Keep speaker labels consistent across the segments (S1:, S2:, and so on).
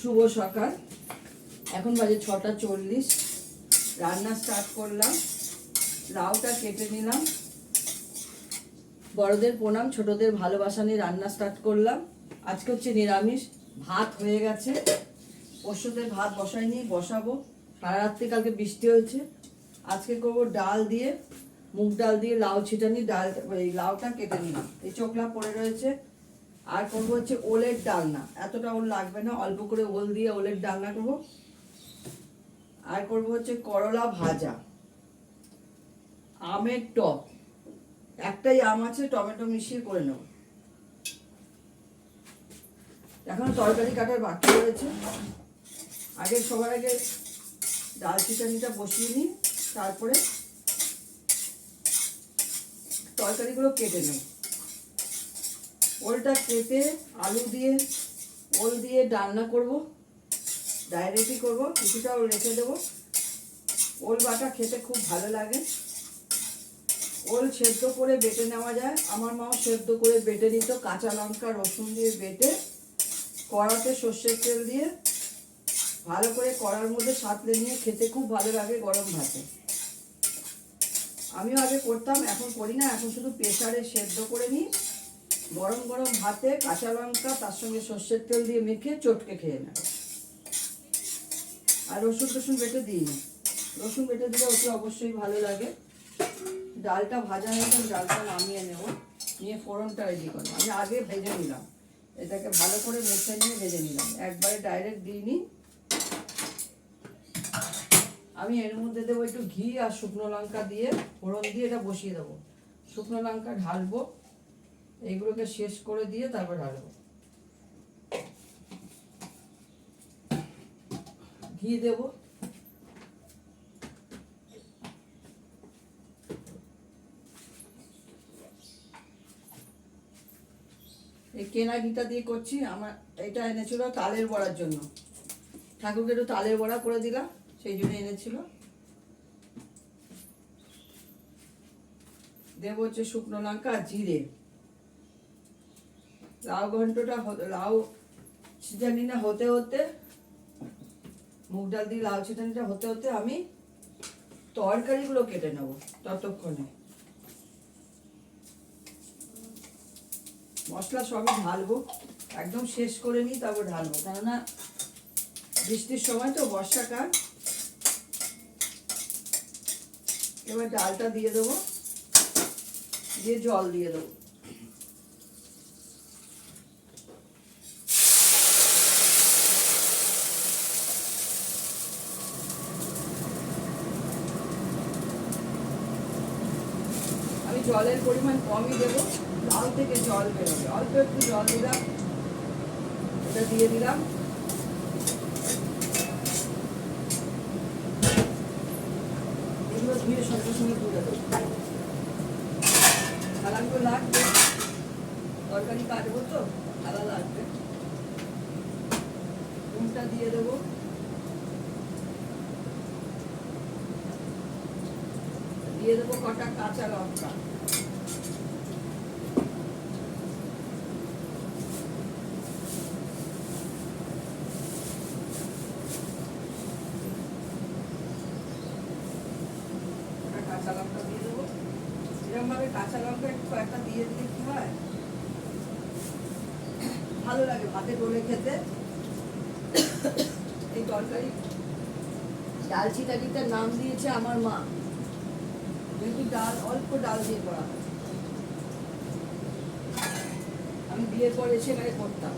S1: শুভ সকাল। এখন বাজে 6:40। রান্না স্টার্ট করলাম। লাউটা কেটে নিলাম। বড়দের প্রণাম, ছোটদের ভালোবাসা নিয়ে রান্না স্টার্ট করলাম। আজকে হচ্ছে নিরামিষ। ভাত হয়ে গেছে, পরশুদের ভাত বসাইনি, বসাবো। সারা রাত্রি কালকে বৃষ্টি হয়েছে। আজকে করবো ডাল দিয়ে, মুগ ডাল দিয়ে লাউ ছিটানি। ডাল, এই লাউটা কেটে নিলাম, এই চোখলা পড়ে রয়েছে। আর করবো হচ্ছে ওলের ডালনা। এতটা ওল লাগবে না, অল্প করে ওল দিয়ে ওলের ডালনা করবো। আর করবো হচ্ছে করলা ভাজা, আমের টক। একটাই আম আছে, টমেটো মিশিয়ে করে নেব। এখন তরকারি কাটার বাকি রয়েছে। আগে সবার আগে ডাল চিটানিটা বসিয়ে নিই, তারপরে তরকারিগুলো কেটে নেব। ওলটা কেটে আলু দিয়ে, ওল দিয়ে ডালনা করব। ডাইরেক্টই করব, কিছুটা ওল রেখে দেবো। ওল বাটা খেতে খুব ভালো লাগে। ওল সেদ্ধ করে বেটে নেওয়া যায়। আমার মাও সেদ্ধ করে বেটে নিত, কাঁচা লঙ্কা রসুন দিয়ে বেটে কড়াতে সর্ষের তেল দিয়ে ভালো করে কড়ার মধ্যে সাঁতলে নিয়ে খেতে খুব ভালো লাগে গরম ভাতে। আমিও আগে করতাম, এখন করি না। এখন শুধু প্রেসারে সেদ্ধ করে নিই, গরম গরম ভাতে কাঁচা লঙ্কা তার সঙ্গে সর্ষের তেল দিয়ে মেখে চটকে খেয়ে নেব। আর রসুন টসুন বেটে দিই না, রসুন বেটে দিলে ওকে অবশ্যই ভালো লাগে। ডালটা ভাজা হয়ে গেলে ডালটা নামিয়ে নেব, নিয়ে ফোড়নটা রেডি করবো। আমি আগে ভেজে নিলাম, এটাকে ভালো করে মুছে নিয়ে ভেজে নিলাম, একবারে ডাইরেক্ট দিইনি। আমি এর মধ্যে দেবো একটু ঘি আর শুকনো লঙ্কা দিয়ে, ফোড়ন দিয়ে এটা বসিয়ে দেবো। শুকনো লঙ্কা ঢালবো, এইগুলোকে শেষ করে দিয়ে তারপর ঢালবো। ঘি দেবো, এই কেনা ঘিটা দিয়ে করছি। আমার এটা এনেছিল তালের বড়ার জন্য, ঠাকুরকে একটু তালের বড়া করে দিলাম, সেই জন্য এনেছিল। দেবো হচ্ছে শুকনো লঙ্কা আর জিরে। লাউ ঘন্টটা, লাউ ছিটানিটা হতে হতে, মুগ ডাল দিয়ে লাউ ছিটানিটা হতে হতে আমি তরকারিগুলো কেটে নেব ততক্ষণে। মশলা সবই ঢালবো, একদম শেষ করে নিই তারপর ঢালবো, কেননা বৃষ্টির সময় তো, বর্ষাকাল। এবার ডালটা দিয়ে দেবো, দিয়ে জল দিয়ে দেবো। আমি জলের পরিমাণ কমই দেবো, লাউ থেকে জল বেরোবে। অল্প একটু জল দিলাম, এটা দিয়ে দিলাম। এগুলো ধুয়ে সঙ্গে সঙ্গে তুলে দেবো। থালাগুলো লাগবে, তরকারি কাটবো তো, থালা লাগবে। নুনটা দিয়ে দেবো, দিয়ে দেবো কটা কাঁচা লঙ্কা। কাঁচা লঙ্কা দিয়ে দেবো। এরকম ভাবে কাঁচা লঙ্কা একটু কয়েকটা দিয়ে দিলে কি হয়, ভালো লাগে ভাতে ডলে খেতে। এই তরকারি ডাল চিটানিটার নাম দিয়েছে আমার মা, যেহেতু ডাল অল্প ডাল দিয়ে করা হয়। আমি বিয়ের পরে সেখানে করতাম।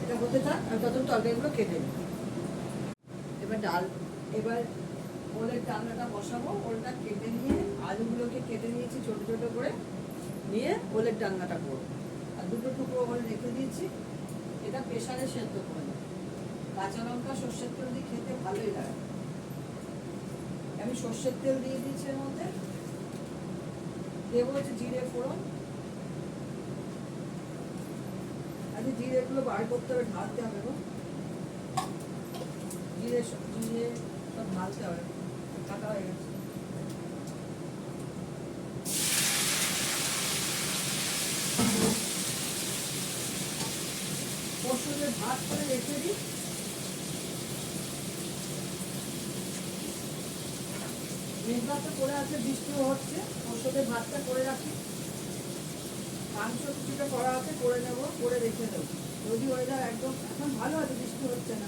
S1: এটা হতে থাক, আমি তত তরকারিগুলো কেটে নিই। এবার ওলের ডালনাটা বসাবো। ওলটা কেটে নিয়ে, আলুগুলোকে কেটে নিয়েছি ছোট ছোট করে, নিয়ে ওলের ডালনাটা করবো। আর দুটো টুকরো ওল রেখে দিয়েছি, এটা প্রেসারে সেদ্ধ করে নেব। কাঁচা লঙ্কা সর্ষের তেল দিয়ে খেতে ভালোই লাগে। আমি সর্ষের তেল দিয়ে দিয়েছি, এর মধ্যে দেবো হচ্ছে জিরে ফোড়ন। আচ্ছা, জিরেগুলো বার করতে হবে, ঢালতে হবে গো। জিরে সব ঢালতে হবে, কাটা হয়ে গেছে। পরশুদের ভাত করে রেখে দিই। মেঘলা তো করে আছে, বৃষ্টিও হচ্ছে, পরশুদের ভাতটা করে রাখি। মাংস কিছুটা করা আছে, করে নেব, করে রেখে দেবো। যদি ওয়েদার একদম এখন ভালো আছে, বৃষ্টি হচ্ছে না,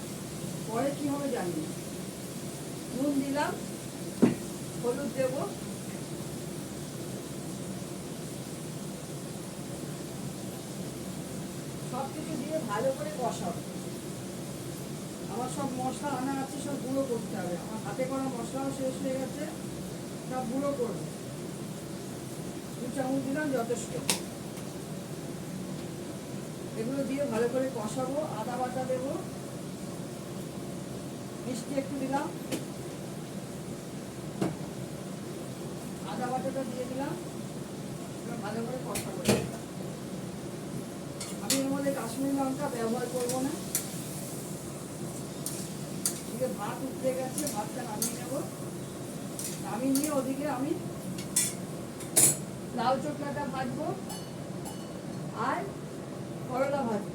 S1: পরে কি হবে জানি না। নুন দিলাম, হলুদ দেবো, সব কিছু দিয়ে ভালো করে কষাবো। আমার সব মশলা আনা আছে, সব গুঁড়ো করতে হবে। আমার হাতে করা মশলাও শেষ হয়ে গেছে, সব গুঁড়ো করবো। 2 চামচ দিলাম, যথেষ্ট। এগুলো দিয়ে ভালো করে কষাবো। আদা বাটা দেবো, মিষ্টি একটু দিলাম, আদা বাটাটা দিয়ে দিলাম, ভালো করে কষাবো। আমি এর মধ্যে কাশ্মীরি লঙ্কা ব্যবহার করবো না। এদিকে ভাত উঠতে গেছে, ভাতটা নামিয়ে নেব। নামিয়ে নিয়ে ওদিকে আমি লাউ চোখলাটা ভাজবো আর করলা ভাজবো।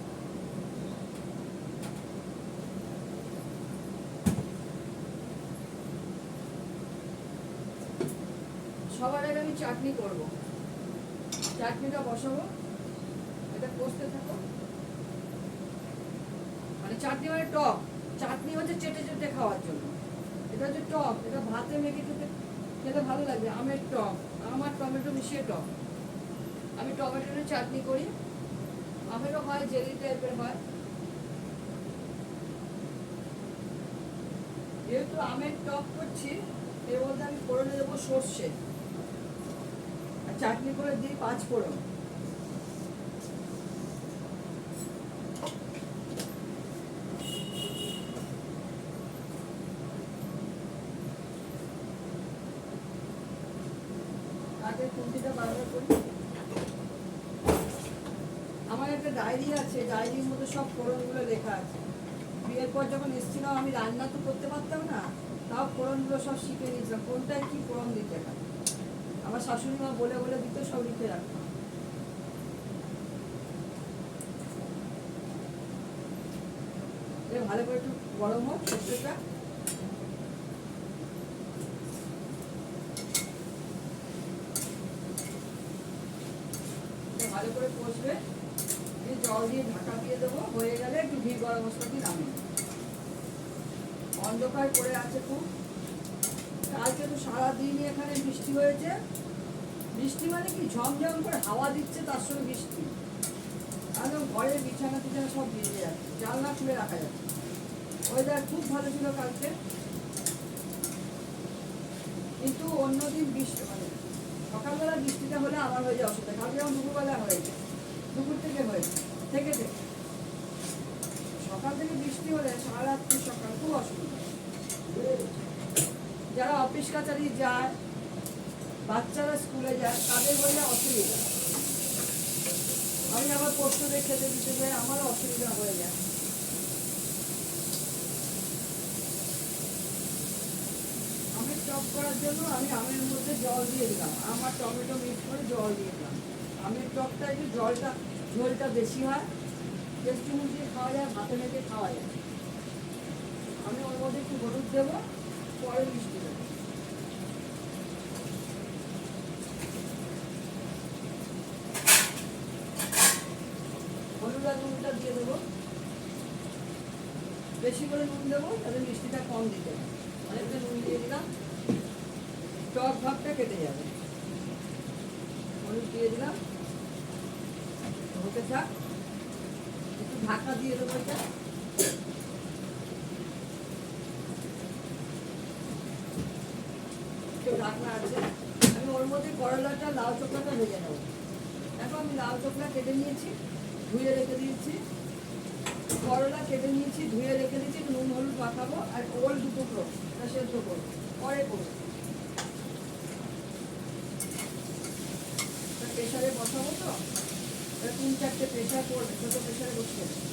S1: সবার আগে আমি চাটনি করবো, চাটনিটা বসাবো। এটা কষতে থাকো। মানে চাটনি মানে টক, চাটনি হচ্ছে চেটে চেটে খাওয়ার জন্য। এটা হচ্ছে টক, এটা ভাতে মেখে খেতে ভালো লাগবে। আমের টক, আমার টমেটো মিশিয়ে টক। আমি টমেটোর চাটনি করি, আমেরও হয়, জেলি টাইপের হয়। যেহেতু আমের টক করছি, এর মধ্যে আমি ফোড়নে দেবো সর্ষে, আর চাটনি করে দিই 5 ফোড়ন। আগে খুন্তিটা ব্যবহার করি। আমার একটা ডায়েরি আছে, ডায়েরির মধ্যে সব ফোড়নগুলো লেখা আছে। বিয়ের পর যখন এসেছিলাম, আমি রান্না তো করতে পারতাম না, তাও ফোড়নগুলো সব শিখে নিয়েছিলাম, কোনটায় কি ফোড়ন দিতে হয়। আমার শাশুড়ি মা বলে বলে দিত, সব লিখে রাখতাম। ভালো করে একটু গরম হোক সর্ষেটা। ভালো করে কষবে, জল দিয়ে ঢাকা দিয়ে দেবো। হয়ে গেলে একটু ঘি গরম মশলা দিয়ে নামিয়ে। অন্ধকার করে আছে খুব। কালকে তো সারাদিনই এখানে বৃষ্টি হয়েছে। বৃষ্টি মানে কি, ঝমঝম করে হাওয়া দিচ্ছে, তার সঙ্গে বৃষ্টি। একদম ঘরের বিছানা টিছানা সব ভিজে যাচ্ছে, জানলা খুলে রাখা যাচ্ছে। ওয়েদার খুব ভালো ছিল কালকে, কিন্তু অন্যদিন বৃষ্টি মানে সকালবেলা বৃষ্টিটা হলে আমার হয়ে যাওয়া অসুবিধা। কালকে আমার দুপুরবেলা হয়েছে, দুপুর থেকে হয়েছে, থেকে সকাল থেকে বৃষ্টি হলে সারা রাত্রি সকাল খুব অসুবিধা। যারা অফিস কাছারি যায়, বাচ্চারা স্কুলে যায়, তাদের হলে অসুবিধা। আমি আবার পরশুদের খেতে দিতে যাই, আমারও অসুবিধা হয়ে যায়। আমের টক করার জন্য আমি আমের মধ্যে জল দিয়ে দিলাম, আমার টমেটো মিক্স করে জল দিয়ে দিলাম। আমের টকটা একটু ঝোলটা বেশি হয়, টেস্টি মুছিয়ে খাওয়া যায়, ভাতে মেখে খাওয়া যায়। আমি ওর মধ্যে একটু হলুদ দেবো, পরে মিষ্টি দেবো। হলুদ আর নুনটা দিয়ে দেবো, বেশি করে নুন দেবো, তাহলে মিষ্টিটা কম দিতে হবে। অনেকটা নুন দিয়ে দিলাম, টক ভাবটা কেটে যাবে। হলুদ দিয়ে দিলাম, হতে থাক। একটু ঢাকা দিয়ে দেবো। এটা ঢাকনা আছে। আমি ওর মধ্যে করলাটা, লাউ চোখলাটা ভেজে নেবো। এখন আমি লাউ চোখলা কেটে নিয়েছি, ধুয়ে রেখে দিয়েছি। করলা কেটে নিয়েছি, ধুয়ে রেখে দিয়েছি। নুন হলুদ মাখাবো, আর ওল 2 টুকরো এটা সেদ্ধ করবো, পরে করবো। প্রেশারে বসাবো তো, 3-4টে প্রেশার করবে, ছোটো প্রেশারে বসিয়ে দেবো।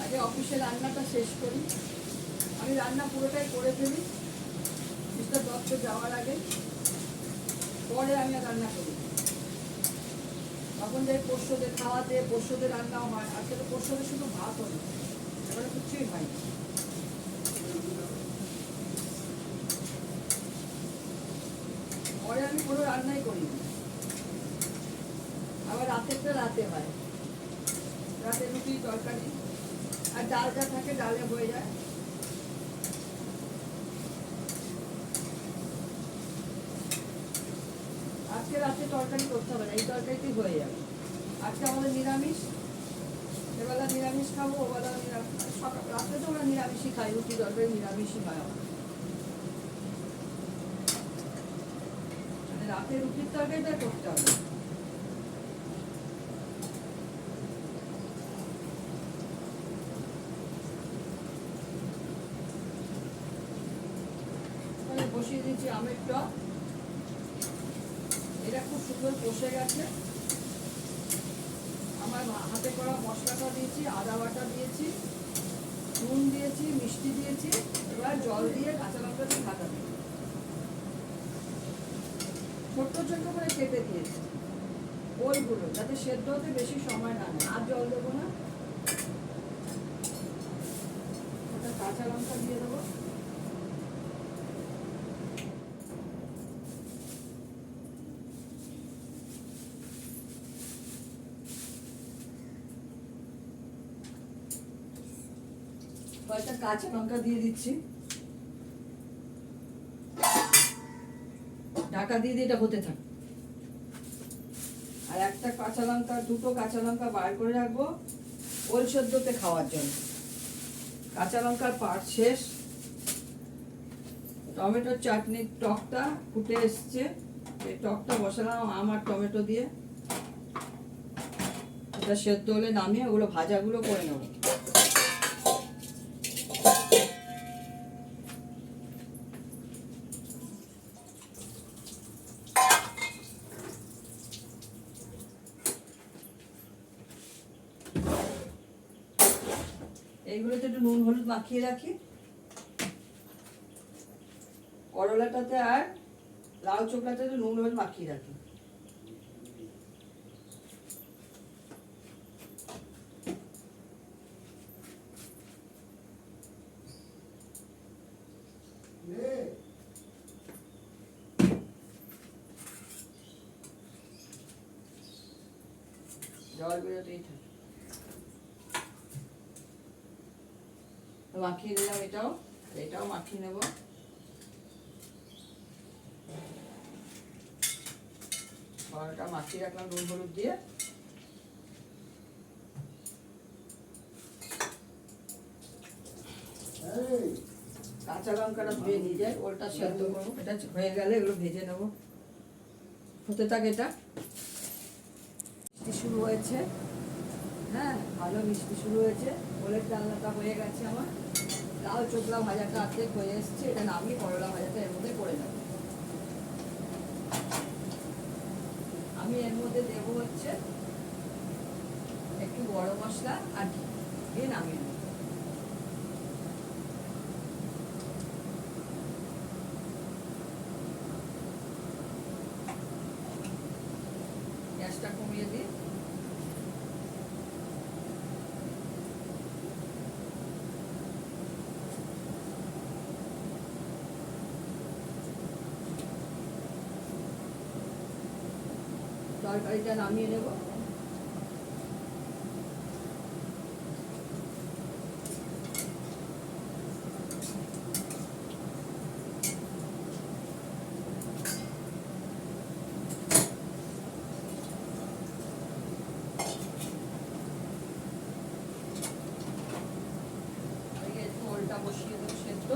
S1: আগে অফিসে রান্নাটা শেষ করি। আমি রান্না পুরোটাই করে ফেলি মিস্টার দত্ত যাওয়ার আগে, পরে আমি আর রান্না করি। তখন যাই পোষ্যদের খাওয়াতে, পোষ্যদের রান্নাও হয়। আজকে তো পোষ্যদের শুধু ভাত হলো, এবারে কিছুই হয়নি। পরে আমি কোনো রান্নাই করিনি। আবার রাতেরটা রাতে হয়, রাতে রুটি তরকারি, আর ডাল যা থাকে ডালে হয়ে যায়। আজকে রাতে তরকারি করতে হবে না, এই তরকারিতেই হয়ে যাবে। আজকে আমাদের নিরামিষ, এবেলা নিরামিষ খাবো, ওবেলা নিরামিষ। সকাল রাতে তো আমরা নিরামিষই খাই, রুটি তরকারি নিরামিষই হয় আমার। মানে রাতে রুটির তরকারিটা করতে হবে। বসিয়ে দিয়েছি আমের টক, এটা খুব সুন্দর কষে গেছে। আমার হাতে করা মশলাটা দিয়েছি, আদা বাটা দিয়েছি, নুন দিয়েছি, মিষ্টি দিয়েছি। এবার জল দিয়ে কাঁচা লঙ্কা দিয়ে ঢাকা দিই, ছোট্ট ছোট্ট করে কেটে দিয়েছি ওইগুলো, যাতে সেদ্ধ হতে বেশি সময় না নেয়। আর জল দেবো না, ওটা কাঁচা লঙ্কা দিয়ে দেবো। কয়েকটা কাঁচা লঙ্কা দিয়ে দিচ্ছি, ঢাকা দিয়ে দিয়ে এটা হতে থাকে। আর একটা কাঁচা লঙ্কা, দুটো কাঁচা লঙ্কা বার করে রাখবো ওল সেদ্ধতে খাওয়ার জন্য। কাঁচা লঙ্কার পাট শেষ। টমেটোর চাটনির টকটা ফুটে এসছে, এই টকটা বসালাম আম আর টমেটো দিয়ে। এটা সেদ্ধ হলে নামিয়ে ওগুলো ভাজাগুলো করে নেবো। এইগুলোতে একটু নুন হলুদ মাখিয়ে রাখি। করলাটাতে আর লাউ চোখলাটাতে নুন হলুদ মাখিয়ে রাখি। জল বেরোতেই থাকে। মাখিয়ে নিলাম, এটাও এটাও মাখিয়ে নেব। করলাটা মাখিয়ে রাখলাম নুন হলুদ দিয়ে। কাঁচা লঙ্কাটা ধুয়ে নিয়ে যাই, ওলটা সেদ্ধ করবো। এটা হয়ে গেলে এগুলো ভেজে নেবো, হতে থাকে। এটা মিষ্টি শুরু হয়েছে, হ্যাঁ ভালো মিষ্টি শুরু হয়েছে। ওলের ডালনাটা হয়ে গেছে আমার। লাউ চোখলা ভাজাটা অর্ধেক হয়ে এসছে, এটা নামিয়ে করলা ভাজাটা এর মধ্যে করে নেব। আমি এর মধ্যে দেবো হচ্ছে একটু গরম মশলা আর ঘি দিয়ে নামিয়ে নেব। গ্যাসটা কমিয়ে দিই। তরকারিটা নামিয়ে নেব। ওলটা বসিয়ে দেবো সেদ্ধ।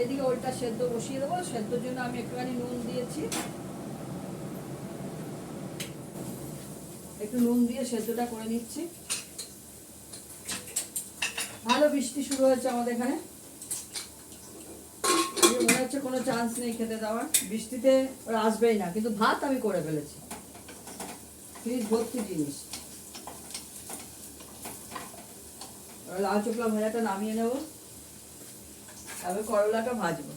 S1: এদিকে ওলটা সেদ্ধ বসিয়ে দেবো। সেদ্ধর জন্য আমি একটুখানি নুন দিয়েছি, একটু নুন দিয়ে সেদ্ধটা করে নিচ্ছি। ভালো বৃষ্টি শুরু হয়েছে আমাদের এখানে, মনে হচ্ছে কোনো চান্স নেই খেতে দেওয়ার। বৃষ্টিতে ওরা আসবেই না, কিন্তু ভাত আমি করে ফেলেছি। ফ্রিজ ভর্তি জিনিস। লাল চোখলা ভাজাটা নামিয়ে নেব, তারপরে করলাটা ভাজবো।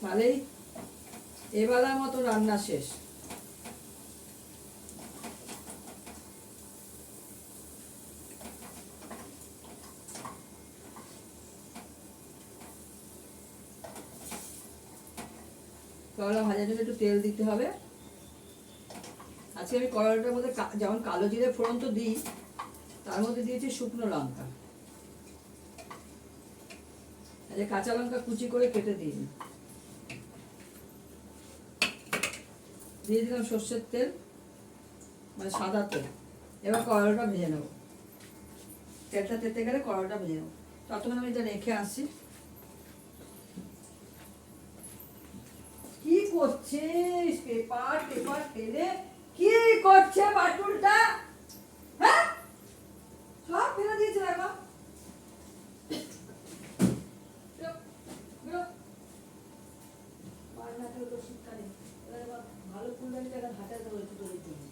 S1: তাহলেই এবেলার মতো রান্না শেষ। করলা ভাজার জন্য একটু তেল দিতে হবে। আজকে আমি করলাটার মধ্যে যেমন কালো জিরে ফোড়ন তো দিই, তার মধ্যে দিয়েছি শুকনো লঙ্কা, কাঁচা লঙ্কা কুচি করে কেটে দিই। দিয়ে দিলাম সর্ষের তেল, মানে সাদা তেল। এবার করলাটা ভেজে নেবো, তেলটা তেতে গেলে করলাটা ভেজে নেবো। ততক্ষণ আমি এটা রেখে আসি। কি করছিস? পেপার পেপার ফেলে কি করছে বাটুলটা? হ্যাঁ, সব ফেলে দিয়েছে। দেখো ভালো ফুলদানি টাকা হাঁটাতে হয়েছে তোদের জন্য।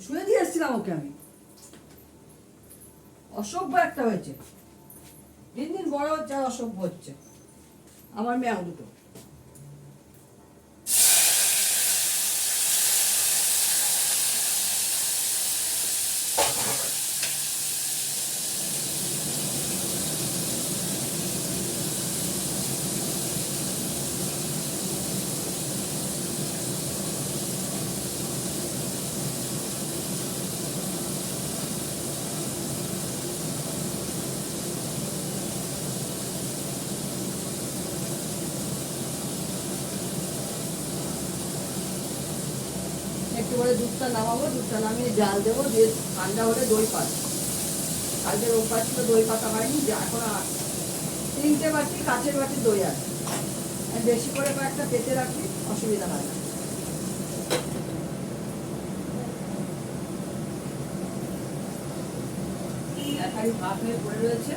S1: শুয়ে দিয়ে এসছিলাম ওকে আমি। অসভ্য একটা হয়েছে, দিন দিন বড় হচ্ছে আর অসভ্য হচ্ছে আমার মেয়ে দুটো। একটু করে দুধটা নামাবো, দুধটা নামিয়ে জাল দেবো, দিয়ে ঠান্ডা হলে দই পাতা। কালকে রোববার ছিল, দই পাতা হয়নি, যে এখন 3টে বাটি কাঁচের বাটি দই আছে। বেশি করে কয়েকটা পেতে রাখি, অসুবিধা হয় না। একাই ভাত হয়ে পড়ে রয়েছে।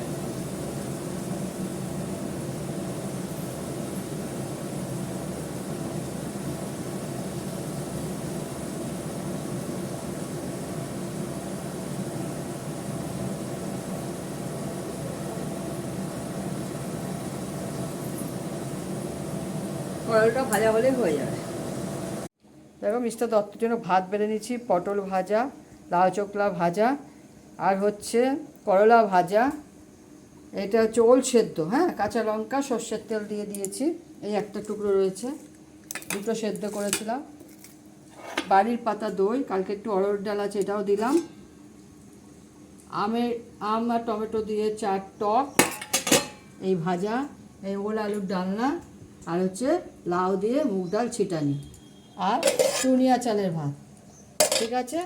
S1: করলাটা ভাজা হলে হয়ে যাবে। দেখো মিস্টার দত্তের জন্য ভাত বেড়ে নিচ্ছি, পটল ভাজা, লাউ চোখলা ভাজা, আর হচ্ছে করলা ভাজা। এটা হচ্ছে ওল সেদ্ধ, হ্যাঁ, কাঁচা লঙ্কা সর্ষের তেল দিয়ে দিয়েছি। এই একটা টুকরো রয়েছে, দুটো সেদ্ধ করেছিলাম। বাড়ির পাতা দই, কালকে একটু অরহর ডাল আছে, এটাও দিলাম। আম আর টমেটো দিয়ে চার টক, এই ভাজা, এই ওল আলুর ডালনা, আর হচ্ছে লাউ দিয়ে মুগ ডাল ছিটানি, আর চুনিয়া চালের ভাত। ঠিক আছে,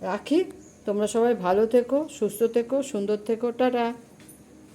S1: রাখি। তোমরা সবাই ভালো থেকো, সুস্থ থেকো, সুন্দর থেকো। টাটা।